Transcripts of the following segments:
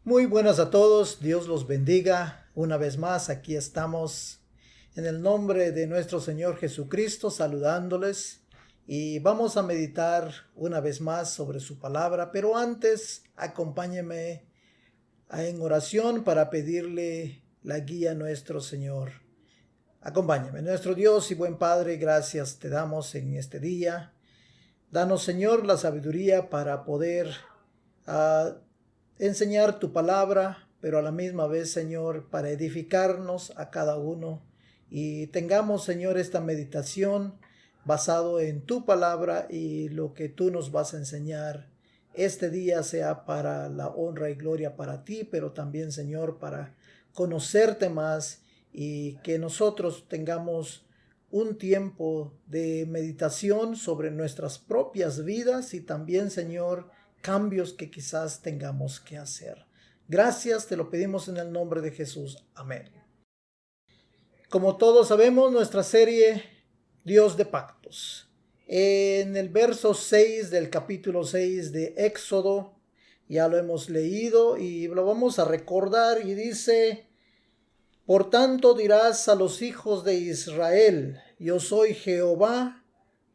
Muy buenas a todos, Dios los bendiga. Una vez más, aquí estamos en el nombre de nuestro Señor Jesucristo saludándoles y vamos a meditar una vez más sobre su palabra, pero antes acompáñeme en oración para pedirle la guía a nuestro Señor. Acompáñeme, nuestro Dios y buen Padre, gracias te damos en este día. Danos, Señor, la sabiduría para poder enseñar tu palabra, pero a la misma vez, Señor, para edificarnos a cada uno. Y tengamos, Señor, esta meditación basado en tu palabra y lo que tú nos vas a enseñar. Este día sea para la honra y gloria para ti, pero también, Señor, para conocerte más y que nosotros tengamos un tiempo de meditación sobre nuestras propias vidas y también, Señor, cambios que quizás tengamos que hacer. Gracias, te lo pedimos en el nombre de Jesús. Amén. Como todos sabemos, nuestra serie Dios de Pactos. En el verso 6 del capítulo 6 de Éxodo, ya lo hemos leído y lo vamos a recordar y dice: por tanto dirás a los hijos de Israel, yo soy Jehová,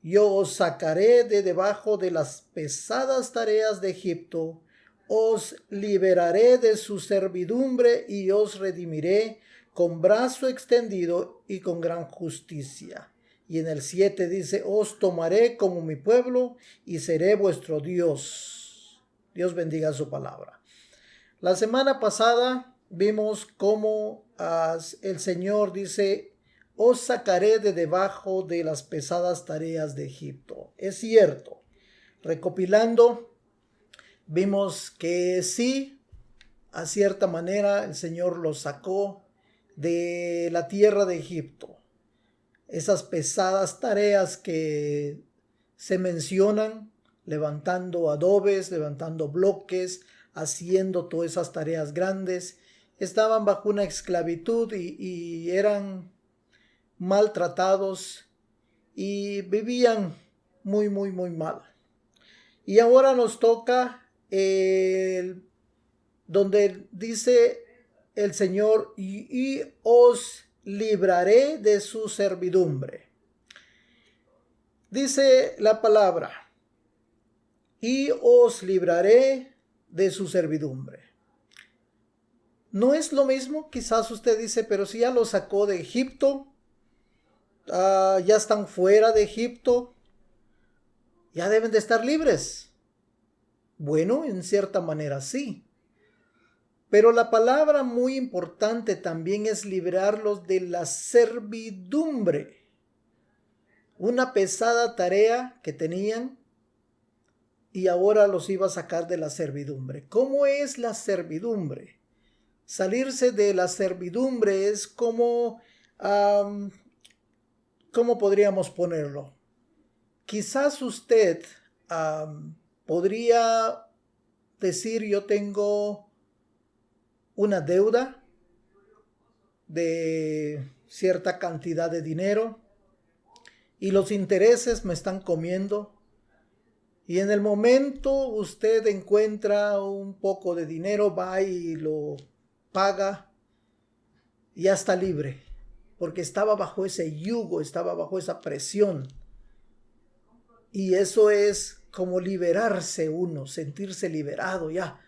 yo os sacaré de debajo de las pesadas tareas de Egipto, os liberaré de su servidumbre y os redimiré con brazo extendido y con gran justicia. Y en el 7 dice: os tomaré como mi pueblo y seré vuestro Dios. Dios bendiga su palabra. La semana pasada vimos cómo el Señor dice: os sacaré de debajo de las pesadas tareas de Egipto. Es cierto. Recopilando, vimos que sí, a cierta manera el Señor los sacó de la tierra de Egipto. Esas pesadas tareas que se mencionan, levantando adobes, levantando bloques, haciendo todas esas tareas grandes, estaban bajo una esclavitud y eran maltratados y vivían muy mal. Y ahora nos toca donde dice el Señor: y os libraré de su servidumbre. Dice la palabra: y os libraré de su servidumbre. No es lo mismo, quizás usted dice, pero si ya lo sacó de Egipto, ya están fuera de Egipto, ya deben de estar libres. Bueno, en cierta manera sí. Pero la palabra muy importante también es librarlos de la servidumbre. Una pesada tarea que tenían y ahora los iba a sacar de la servidumbre. ¿Cómo es la servidumbre? Salirse de la servidumbre es como, ¿cómo podríamos ponerlo? Quizás usted podría decir: yo tengo una deuda de cierta cantidad de dinero y los intereses me están comiendo. Y en el momento usted encuentra un poco de dinero, va y lo paga, y ya está libre, porque estaba bajo ese yugo, estaba bajo esa presión. Y eso es como liberarse uno, sentirse liberado ya.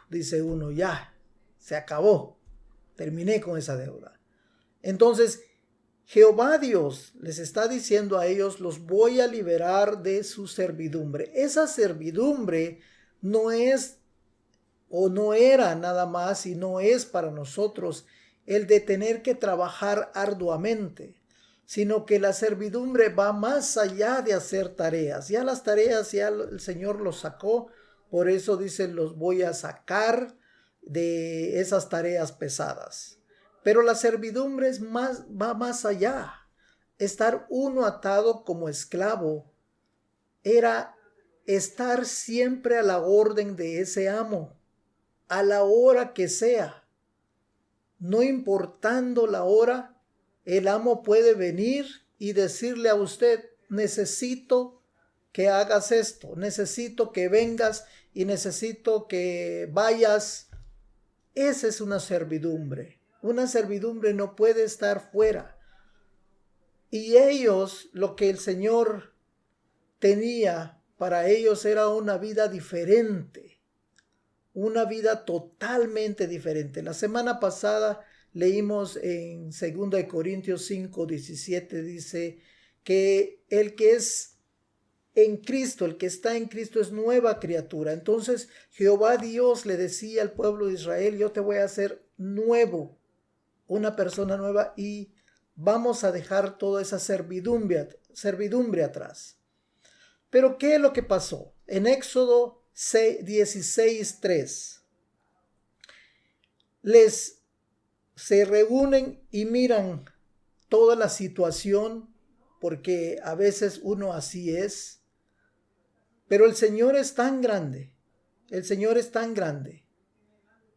Dice uno, ya, se acabó, terminé con esa deuda. Entonces, Jehová Dios les está diciendo a ellos: los voy a liberar de su servidumbre. Esa servidumbre no es o no era nada más y no es para nosotros el de tener que trabajar arduamente, sino que la servidumbre va más allá de hacer tareas. Ya las tareas, ya el Señor los sacó, por eso dice: los voy a sacar de esas tareas pesadas. Pero la servidumbre va más allá. Estar uno atado como esclavo era estar siempre a la orden de ese amo, a la hora que sea. No importando la hora, el amo puede venir y decirle a usted: necesito que hagas esto, necesito que vengas y necesito que vayas Esa es una servidumbre. Una servidumbre no puede estar fuera. Y ellos, lo que el Señor tenía para ellos era una vida diferente. Una vida totalmente diferente. La semana pasada leímos en 2 Corintios 5:17, dice que el que es en Cristo, el que está en Cristo es nueva criatura. Entonces Jehová Dios le decía al pueblo de Israel, yo te voy a hacer nuevo, una persona nueva, y vamos a dejar toda esa servidumbre atrás. Pero ¿qué es lo que pasó? En Éxodo 16:3 se reúnen y miran toda la situación, porque a veces uno así es, pero el Señor es tan grande, el Señor es tan grande,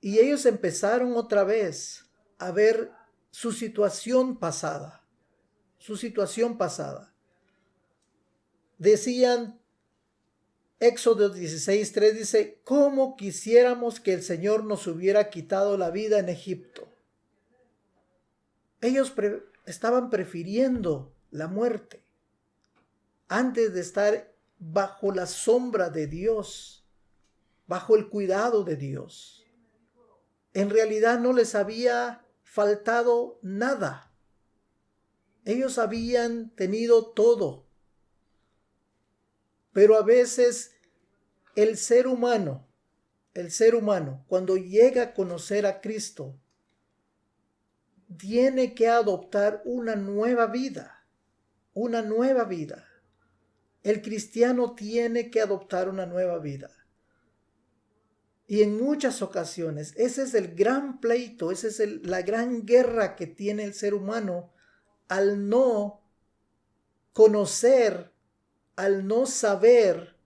y ellos empezaron otra vez a ver su situación pasada, decían, Éxodo 16:3 dice, ¿cómo quisiéramos que el Señor nos hubiera quitado la vida en Egipto? Ellos estaban prefiriendo la muerte antes de estar bajo la sombra de Dios, bajo el cuidado de Dios. En realidad no les había faltado nada. Ellos habían tenido todo. Pero a veces el ser humano, cuando llega a conocer a Cristo, tiene que adoptar una nueva vida, El cristiano tiene que adoptar una nueva vida. Y en muchas ocasiones, ese es el gran pleito, esa es la gran guerra que tiene el ser humano al no conocer, al no saber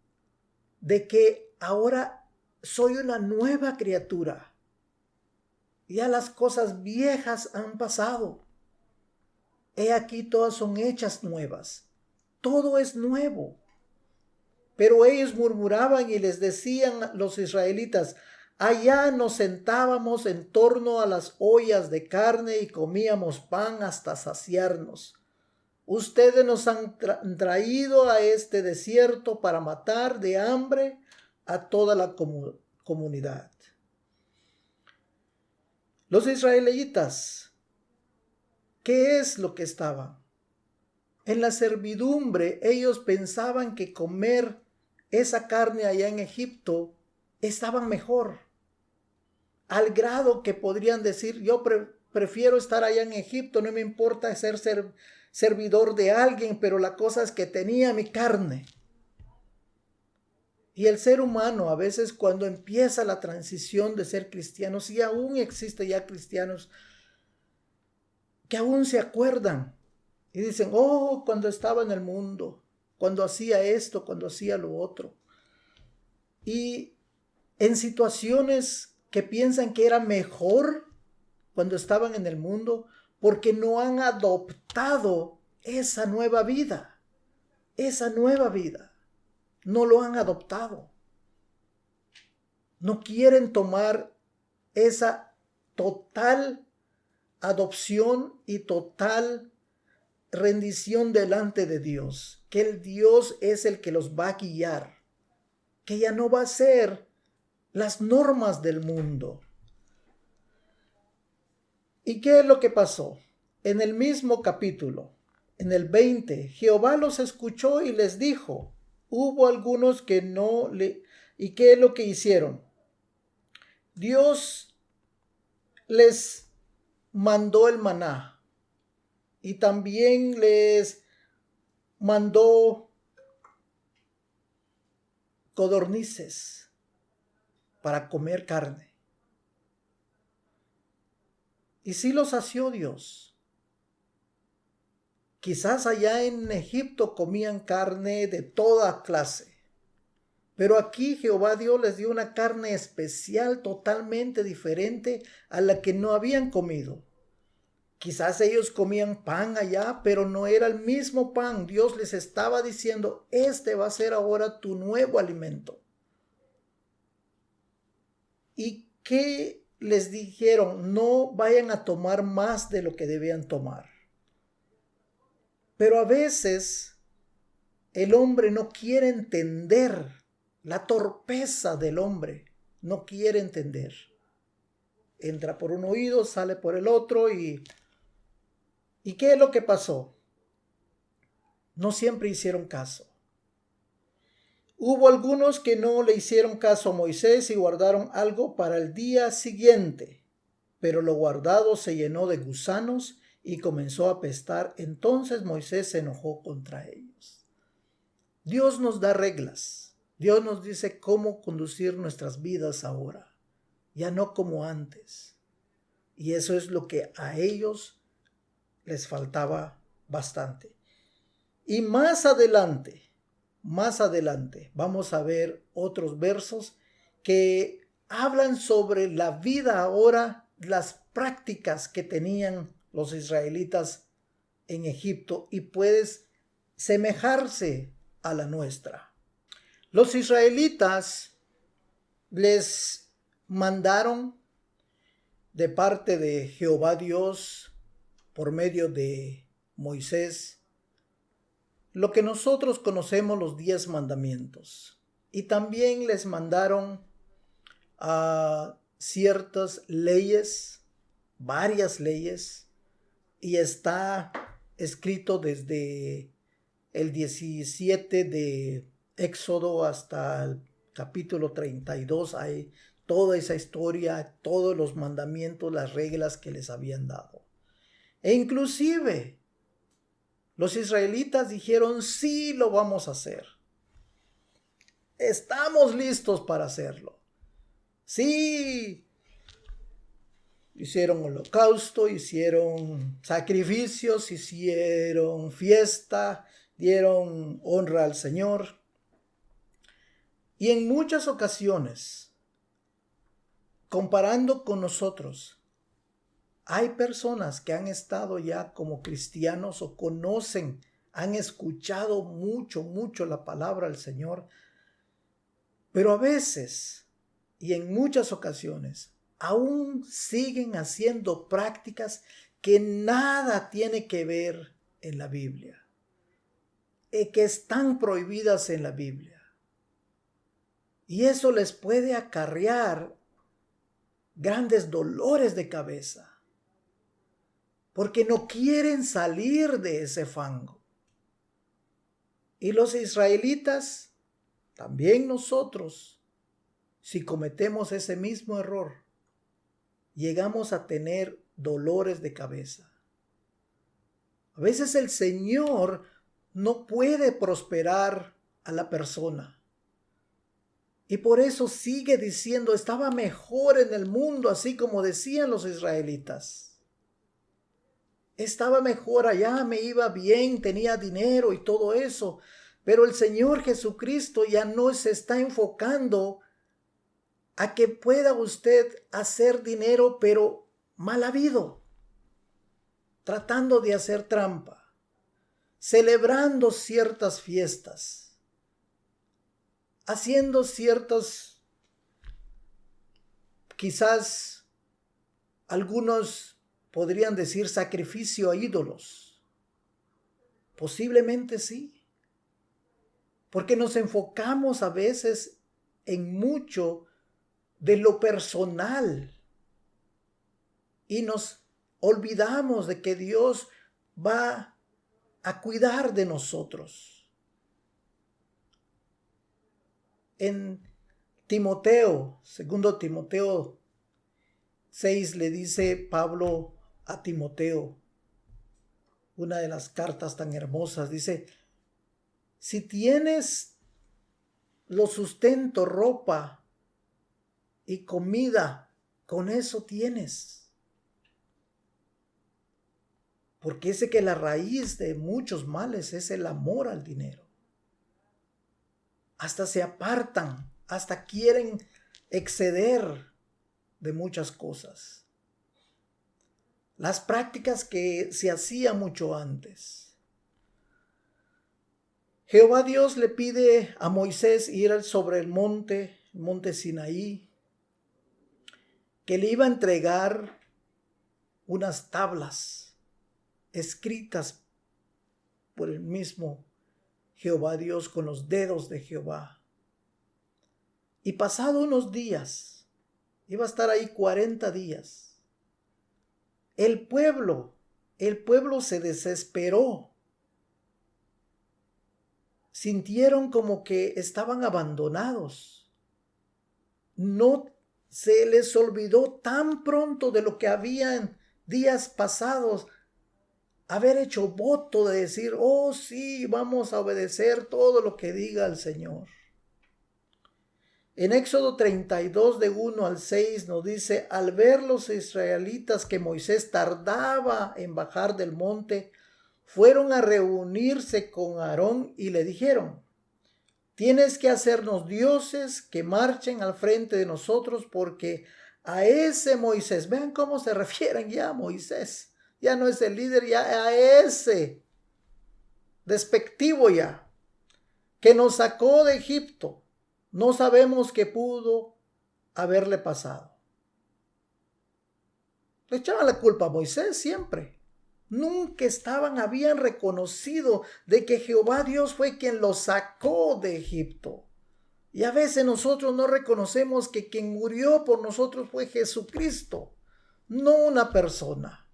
de que ahora soy una nueva criatura. Ya las cosas viejas han pasado. He aquí todas son hechas nuevas. Todo es nuevo. Pero ellos murmuraban y les decían los israelitas, allá nos sentábamos en torno a las ollas de carne y comíamos pan hasta saciarnos. Ustedes nos han traído a este desierto para matar de hambre a toda la comunidad. Los israelitas, ¿qué es lo que estaban? En la servidumbre, ellos pensaban que comer esa carne allá en Egipto estaban mejor, al grado que podrían decir, yo prefiero estar allá en Egipto, no me importa ser servidor de alguien, pero la cosa es que tenía mi carne. Y el ser humano a veces cuando empieza la transición de ser cristianos, y aún existe ya cristianos que aún se acuerdan y dicen, oh, cuando estaba en el mundo, cuando hacía esto, cuando hacía lo otro. Y en situaciones que piensan que era mejor cuando estaban en el mundo, porque no han adoptado esa nueva vida. No lo han adoptado. No quieren tomar esa total adopción y total rendición delante de Dios, que el Dios es el que los va a guiar, que ya no va a ser las normas del mundo. ¿Y qué es lo que pasó? En el mismo capítulo, en el 20, Jehová los escuchó y les dijo, hubo algunos que no le... ¿Y qué es lo que hicieron? Dios les mandó el maná y también les mandó codornices para comer carne. Y sí los sació Dios. Quizás allá en Egipto comían carne de toda clase. Pero aquí Jehová Dios les dio una carne especial, totalmente diferente a la que no habían comido. Quizás ellos comían pan allá, pero no era el mismo pan. Dios les estaba diciendo, este va a ser ahora tu nuevo alimento. ¿Y qué les dijeron, no vayan a tomar más de lo que debían tomar. Pero a veces el hombre no quiere entender, la torpeza del hombre no quiere entender. Entra por un oído, sale por el otro ¿y qué es lo que pasó? No siempre hicieron caso. Hubo algunos que no le hicieron caso a Moisés y guardaron algo para el día siguiente, pero lo guardado se llenó de gusanos y comenzó a apestar. Entonces Moisés se enojó contra ellos. Dios nos da reglas. Dios nos dice cómo conducir nuestras vidas ahora, ya no como antes. Y eso es lo que a ellos les faltaba bastante. Y más adelante, vamos a ver otros versos que hablan sobre la vida ahora, las prácticas que tenían los israelitas en Egipto y puedes semejarse a la nuestra. Los israelitas les mandaron de parte de Jehová Dios por medio de Moisés lo que nosotros conocemos los 10 mandamientos. Y también les mandaron ciertas leyes, varias leyes, y está escrito desde el 17 de Éxodo hasta el capítulo 32. Hay toda esa historia, todos los mandamientos, las reglas que les habían dado. E inclusive los israelitas dijeron, sí, lo vamos a hacer. Estamos listos para hacerlo. Sí, hicieron holocausto, hicieron sacrificios, hicieron fiesta, dieron honra al Señor. Y en muchas ocasiones, comparando con nosotros, hay personas que han estado ya como cristianos o conocen, han escuchado mucho la palabra del Señor, pero a veces y en muchas ocasiones aún siguen haciendo prácticas que nada tiene que ver en la Biblia, que están prohibidas en la Biblia. Y eso les puede acarrear grandes dolores de cabeza, porque no quieren salir de ese fango. Y los israelitas, también nosotros, si cometemos ese mismo error, llegamos a tener dolores de cabeza. A veces el Señor no puede prosperar a la persona. Y por eso sigue diciendo, estaba mejor en el mundo, así como decían los israelitas. Estaba mejor allá, me iba bien, tenía dinero y todo eso. Pero el Señor Jesucristo ya no se está enfocando a que pueda usted hacer dinero, pero mal habido, tratando de hacer trampa, celebrando ciertas fiestas, haciendo ciertas, quizás algunos podrían decir sacrificio a ídolos. Posiblemente sí. Porque nos enfocamos a veces en mucho de lo personal. Y nos olvidamos de que Dios va a cuidar de nosotros. En Timoteo, 2 Timoteo 6, le dice Pablo a Timoteo, una de las cartas tan hermosas, dice, si tienes lo sustento, ropa y comida, con eso tienes. Porque sé que la raíz de muchos males es el amor al dinero. Hasta se apartan, hasta quieren exceder de muchas cosas. Las prácticas que se hacían mucho antes. Jehová Dios le pide a Moisés ir sobre el monte Sinaí, que le iba a entregar unas tablas escritas por el mismo Jehová Dios con los dedos de Jehová. Y pasado unos días, iba a estar ahí 40 días, el pueblo se desesperó. Sintieron como que estaban abandonados. No se les olvidó tan pronto de lo que habían días pasados haber hecho voto de decir, oh sí, vamos a obedecer todo lo que diga el Señor. En Éxodo 32 de 1 al 6 nos dice, al ver los israelitas que Moisés tardaba en bajar del monte, fueron a reunirse con Aarón y le dijeron, tienes que hacernos dioses que marchen al frente de nosotros porque a ese Moisés, vean cómo se refieren ya a Moisés, ya no es el líder, ya a ese despectivo ya, que nos sacó de Egipto, no sabemos qué pudo haberle pasado. Le echaban la culpa a Moisés siempre. Nunca habían reconocido de que Jehová Dios fue quien los sacó de Egipto. Y a veces nosotros no reconocemos que quien murió por nosotros fue Jesucristo, no una persona.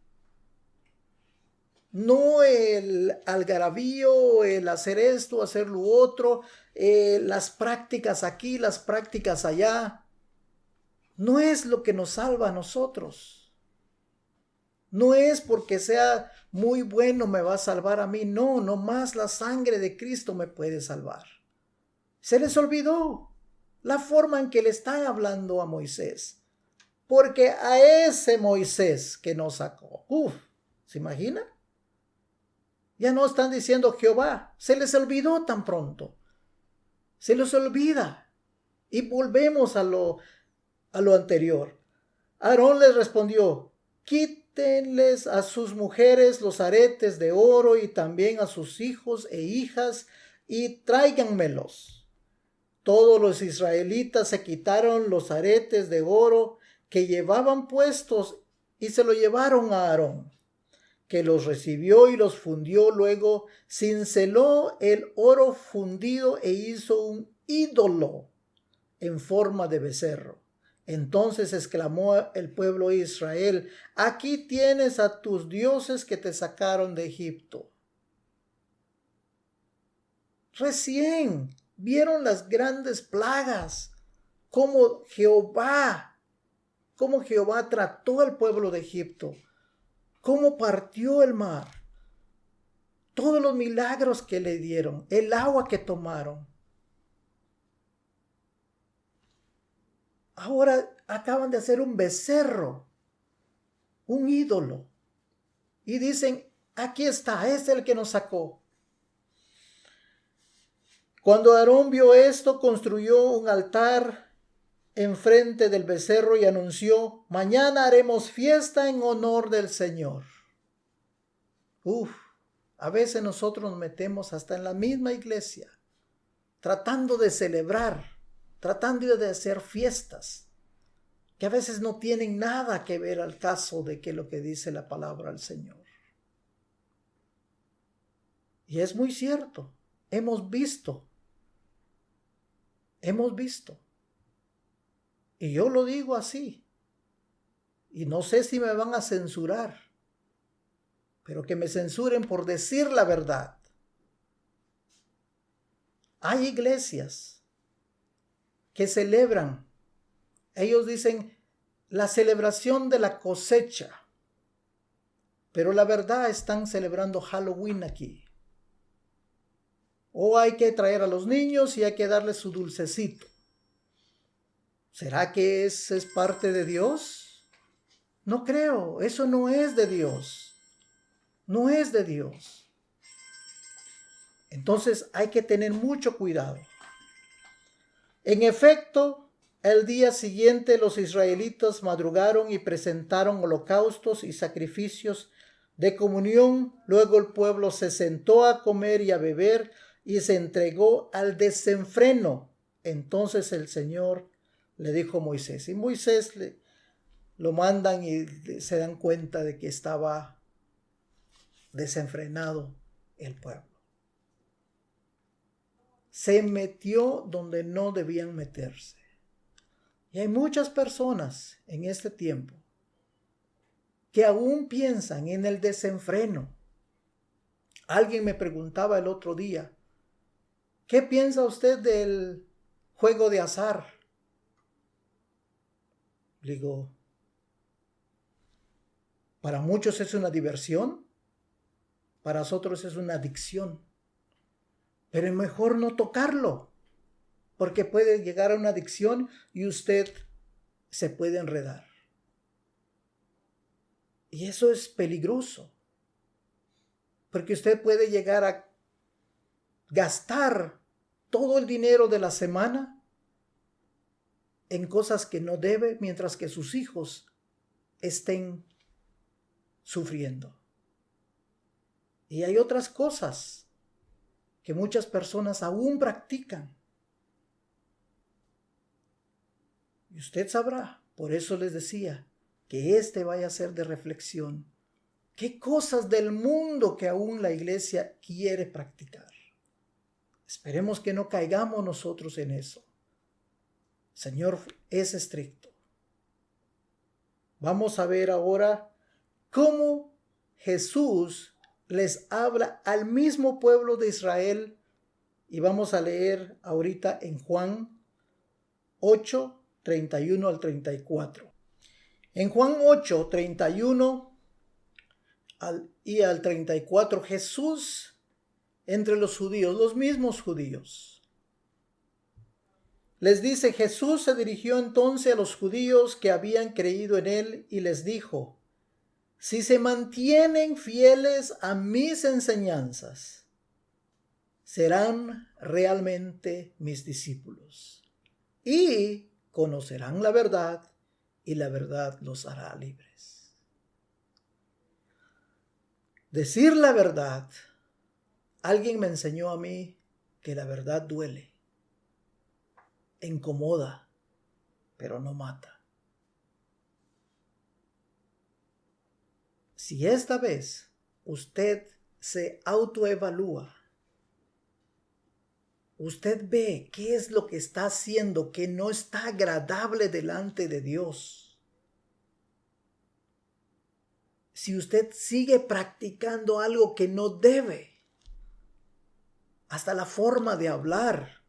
No el algarabío, el hacer esto, hacer lo otro, las prácticas aquí, las prácticas allá. No es lo que nos salva a nosotros. No es porque sea muy bueno me va a salvar a mí. No, nomás la sangre de Cristo me puede salvar. Se les olvidó la forma en que le están hablando a Moisés. Porque a ese Moisés que nos sacó. ¿Se imagina? Ya no están diciendo Jehová. Se les olvidó tan pronto. Se les olvida. Y volvemos a lo anterior. Aarón les respondió, quítenles a sus mujeres los aretes de oro y también a sus hijos e hijas y tráiganmelos. Todos los israelitas se quitaron los aretes de oro que llevaban puestos y se lo llevaron a Aarón, que los recibió y los fundió. Luego cinceló el oro fundido e hizo un ídolo en forma de becerro. Entonces exclamó el pueblo de Israel, aquí tienes a tus dioses que te sacaron de Egipto. Recién vieron las grandes plagas, cómo Jehová trató al pueblo de Egipto, cómo partió el mar, todos los milagros que le dieron, el agua que tomaron. Ahora acaban de hacer un becerro, un ídolo. Y dicen, aquí está, es el que nos sacó. Cuando Aarón vio esto, construyó un altar enfrente del becerro y anunció, mañana haremos fiesta en honor del Señor. A veces nosotros nos metemos hasta en la misma iglesia, tratando de celebrar, tratando de hacer fiestas que a veces no tienen nada que ver al caso de que lo que dice la palabra del Señor. Y es muy cierto, hemos visto. Y yo lo digo así. Y no sé si me van a censurar, pero que me censuren por decir la verdad. Hay iglesias que celebran, ellos dicen la celebración de la cosecha, pero la verdad están celebrando Halloween aquí. O hay que traer a los niños y hay que darles su dulcecito. ¿Será que eso es parte de Dios? No creo, eso no es de Dios. No es de Dios. Entonces hay que tener mucho cuidado. En efecto, el día siguiente los israelitas madrugaron y presentaron holocaustos y sacrificios de comunión. Luego el pueblo se sentó a comer y a beber y se entregó al desenfreno. Entonces el Señor le dijo a Moisés, y Moisés lo mandan y se dan cuenta de que estaba desenfrenado el pueblo. Se metió donde no debían meterse. Y hay muchas personas en este tiempo que aún piensan en el desenfreno. Alguien me preguntaba el otro día, ¿qué piensa usted del juego de azar? Digo, para muchos es una diversión, para otros es una adicción. Pero es mejor no tocarlo, porque puede llegar a una adicción y usted se puede enredar. Y eso es peligroso, porque usted puede llegar a gastar todo el dinero de la semana en cosas que no debe, mientras que sus hijos estén sufriendo. Y hay otras cosas que muchas personas aún practican. Y usted sabrá, por eso les decía, que vaya a ser de reflexión. ¿Qué cosas del mundo que aún la iglesia quiere practicar? Esperemos que no caigamos nosotros en eso. El Señor es estricto. Vamos a ver ahora cómo Jesús les habla al mismo pueblo de Israel. Y vamos a leer ahorita en Juan 8, 31 al 34. En Juan 8, 31 y al 34, Jesús entre los judíos, los mismos judíos, les dice: Jesús se dirigió entonces a los judíos que habían creído en él y les dijo: si se mantienen fieles a mis enseñanzas, serán realmente mis discípulos y conocerán la verdad, y la verdad los hará libres. Decir la verdad. Alguien me enseñó a mí que la verdad duele, incomoda, pero no mata. Si esta vez usted se autoevalúa, usted ve qué es lo que está haciendo que no está agradable delante de Dios. Si usted sigue practicando algo que no debe, hasta la forma de hablar,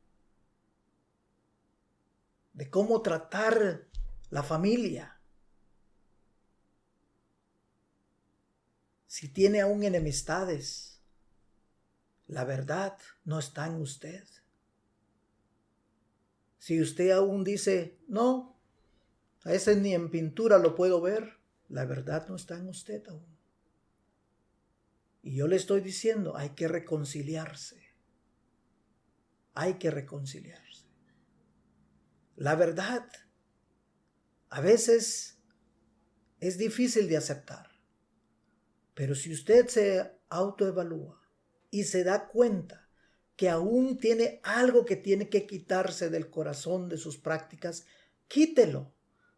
de cómo tratar la familia. Si tiene aún enemistades, la verdad no está en usted. Si usted aún dice, no, a ese ni en pintura lo puedo ver, la verdad no está en usted aún. Y yo le estoy diciendo, hay que reconciliarse. Hay que reconciliarse. La verdad a veces es difícil de aceptar. Pero si usted se autoevalúa y se da cuenta que aún tiene algo que tiene que quitarse del corazón de sus prácticas, quítelo.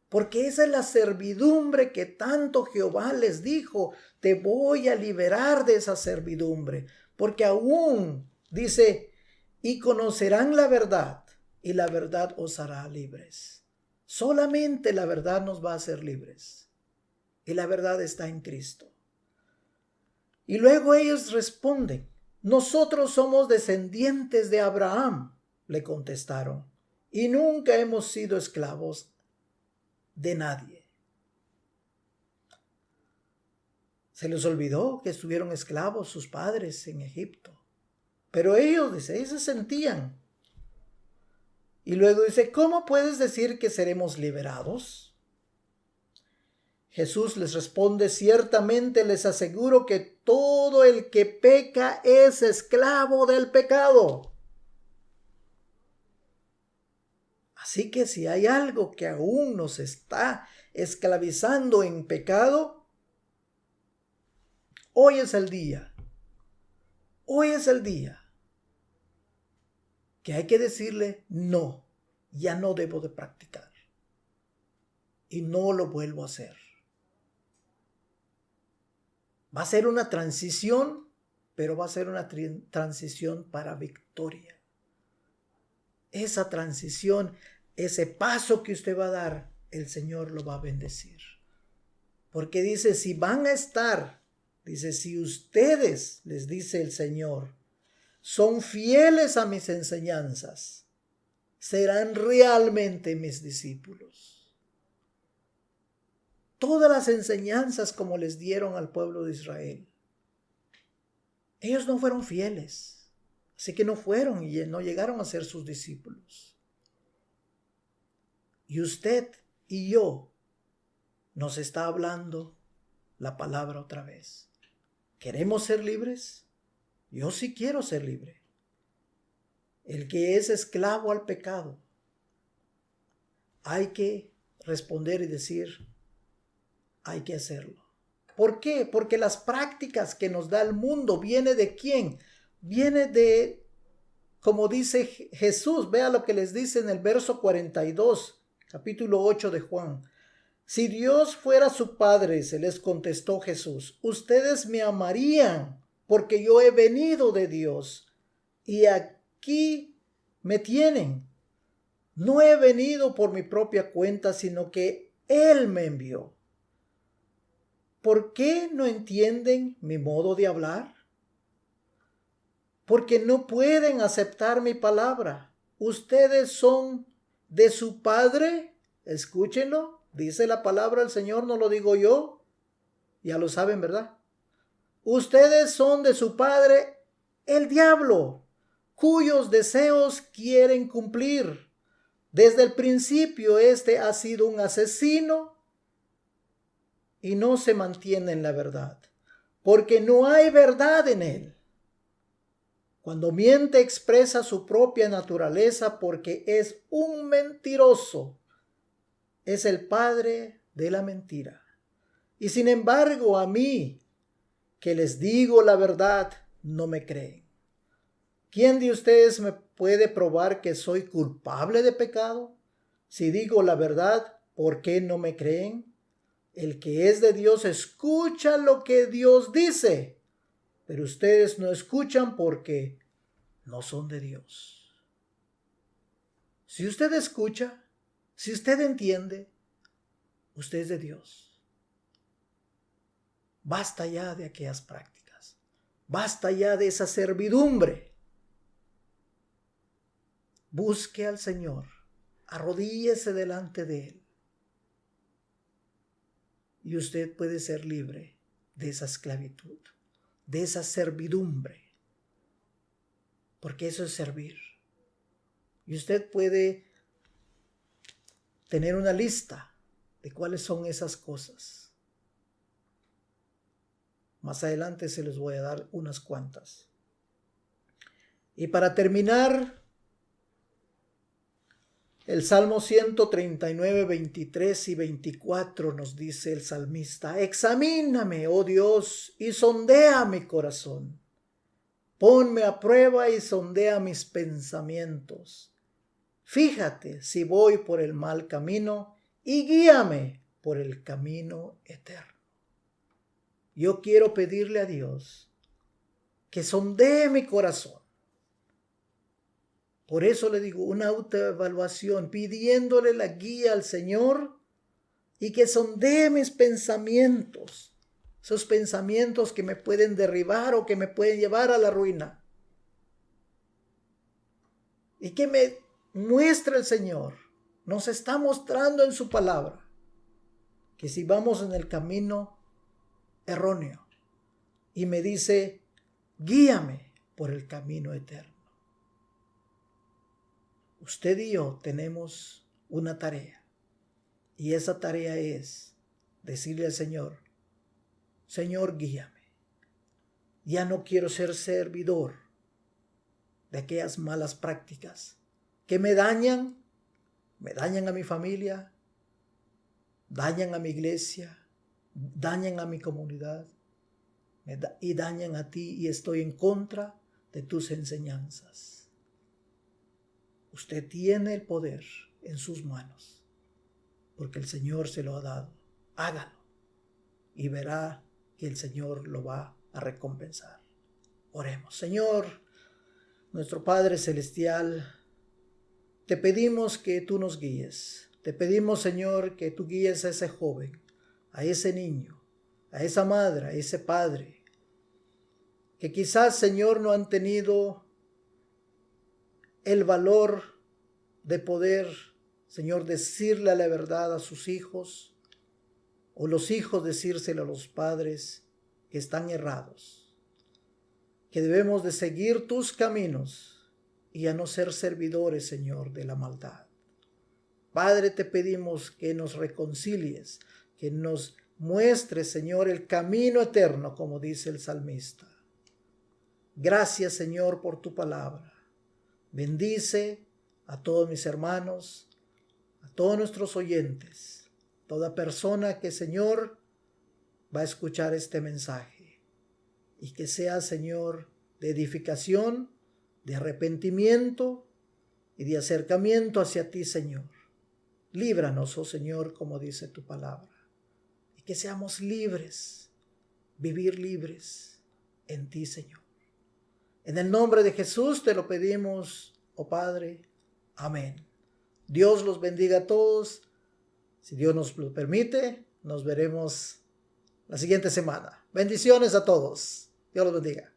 Porque esa es la servidumbre que tanto Jehová les dijo: te voy a liberar de esa servidumbre. Porque aún dice: y conocerán la verdad, y la verdad os hará libres. Solamente la verdad nos va a hacer libres. Y la verdad está en Cristo. Y luego ellos responden: nosotros somos descendientes de Abraham, le contestaron, y nunca hemos sido esclavos de nadie. Se les olvidó que estuvieron esclavos sus padres en Egipto. Pero ellos se sentían. Y luego dice: ¿cómo puedes decir que seremos liberados? Jesús les responde: ciertamente les aseguro que todo el que peca es esclavo del pecado. Así que si hay algo que aún nos está esclavizando en pecado, hoy es el día. Hoy es el día que hay que decirle: no, ya no debo de practicar. y no lo vuelvo a hacer. Va a ser una transición, pero va a ser una transición para victoria. Esa transición, ese paso que usted va a dar, el Señor lo va a bendecir. Porque dice, si van a estar, dice, si ustedes, les dice el Señor, son fieles a mis enseñanzas, serán realmente mis discípulos. Todas las enseñanzas como les dieron al pueblo de Israel, ellos no fueron fieles, así que no fueron y no llegaron a ser sus discípulos. Y usted y yo nos está hablando la palabra otra vez. ¿Queremos ser libres? Yo sí quiero ser libre. El que es esclavo al pecado, hay que responder y decir, hay que hacerlo. ¿Por qué? Porque las prácticas que nos da el mundo, ¿viene de quién? Viene de, como dice Jesús, vea lo que les dice en el verso 42, capítulo 8 de Juan. Si Dios fuera su Padre, se les contestó Jesús, ustedes me amarían porque yo he venido de Dios y aquí me tienen. No he venido por mi propia cuenta, sino que Él me envió. ¿Por qué no entienden mi modo de hablar? Porque no pueden aceptar mi palabra. Ustedes son de su padre, escúchenlo, dice la palabra del Señor, no lo digo yo, ya lo saben, ¿verdad? Ustedes son de su padre, el diablo, cuyos deseos quieren cumplir. Desde el principio este ha sido un asesino y no se mantiene en la verdad, porque no hay verdad en él. Cuando miente expresa su propia naturaleza porque es un mentiroso. Es el padre de la mentira. Y sin embargo, a mí, que les digo la verdad, no me creen. ¿Quién de ustedes me puede probar que soy culpable de pecado? Si digo la verdad, ¿por qué no me creen? El que es de Dios escucha lo que Dios dice, pero ustedes no escuchan porque no son de Dios. Si usted escucha, si usted entiende, usted es de Dios. Basta ya de aquellas prácticas. Basta ya de esa servidumbre. Busque al Señor. Arrodíllese delante de Él. Y usted puede ser libre de esa esclavitud, de esa servidumbre. Porque eso es servir. Y usted puede tener una lista de cuáles son esas cosas. Más adelante se les voy a dar unas cuantas. Y para terminar, el Salmo 139, 23 y 24 nos dice el salmista, examíname, oh Dios, y sondea mi corazón. Ponme a prueba y sondea mis pensamientos. Fíjate si voy por el mal camino y guíame por el camino eterno. Yo quiero pedirle a Dios que sondee mi corazón. Por eso le digo, una autoevaluación, pidiéndole la guía al Señor y que sondee mis pensamientos, esos pensamientos que me pueden derribar o que me pueden llevar a la ruina. Y que me muestre el Señor, nos está mostrando en su palabra, que si vamos en el camino erróneo, y me dice, guíame por el camino eterno. Usted y yo tenemos una tarea, y esa tarea es decirle al Señor, Señor, guíame. Ya no quiero ser servidor de aquellas malas prácticas que me dañan a mi familia, dañan a mi iglesia, dañan a mi comunidad y dañan a ti, y estoy en contra de tus enseñanzas. Usted tiene el poder en sus manos. porque el Señor se lo ha dado. Hágalo y verá que el Señor lo va a recompensar. Oremos. Señor, nuestro Padre Celestial, te pedimos que tú nos guíes. Te pedimos, Señor, que tú guíes a ese joven, a ese niño, a esa madre, a ese padre, que quizás, Señor, no han tenido el valor de poder, Señor, decirle la verdad a sus hijos, o los hijos decírselo a los padres que están errados, que debemos de seguir tus caminos y a no ser servidores, Señor, de la maldad. Padre, te pedimos que nos reconcilies, que nos muestres, Señor, el camino eterno, como dice el salmista. Gracias, Señor, por tu palabra. Bendice a todos mis hermanos, a todos nuestros oyentes, toda persona que, Señor, va a escuchar este mensaje, y que sea, Señor, de edificación, de arrepentimiento y de acercamiento hacia ti, Señor. Líbranos, oh Señor, como dice tu palabra, y que seamos libres, vivir libres en ti, Señor. En el nombre de Jesús te lo pedimos, oh Padre. Amén. Dios los bendiga a todos. Si Dios nos lo permite, nos veremos la siguiente semana. Bendiciones a todos. Dios los bendiga.